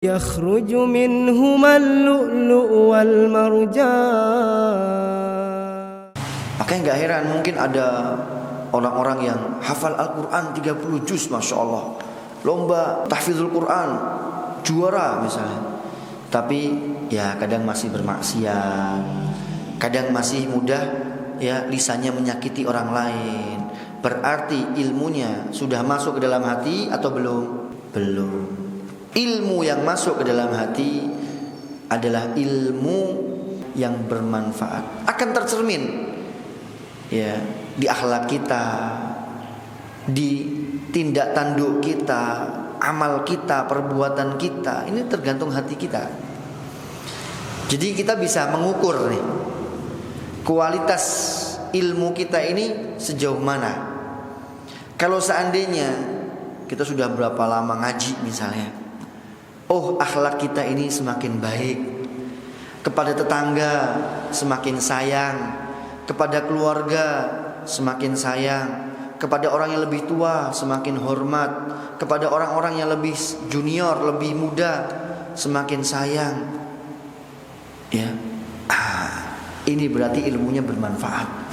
يخرج منهما اللؤلؤ والمرجان. Makanya gak heran mungkin ada orang-orang yang hafal Al-Quran 30 juz, Masya Allah, lomba tahfidzul Quran, juara misalnya. Tapi ya kadang masih bermaksiat, kadang masih mudah ya lisannya menyakiti orang lain. Berarti ilmunya sudah masuk ke dalam hati atau belum? Belum. Ilmu yang masuk ke dalam hati adalah ilmu yang bermanfaat, akan tercermin ya di akhlak kita, di tindak tanduk kita, amal kita, perbuatan kita. Ini tergantung hati kita. Jadi kita bisa mengukur nih kualitas ilmu kita ini sejauh mana. Kalau seandainya kita sudah berapa lama ngaji misalnya, oh akhlak kita ini semakin baik, kepada tetangga semakin sayang, kepada keluarga semakin sayang, kepada orang yang lebih tua semakin hormat, kepada orang-orang yang lebih junior, lebih muda semakin sayang. Ya, ini berarti ilmunya bermanfaat.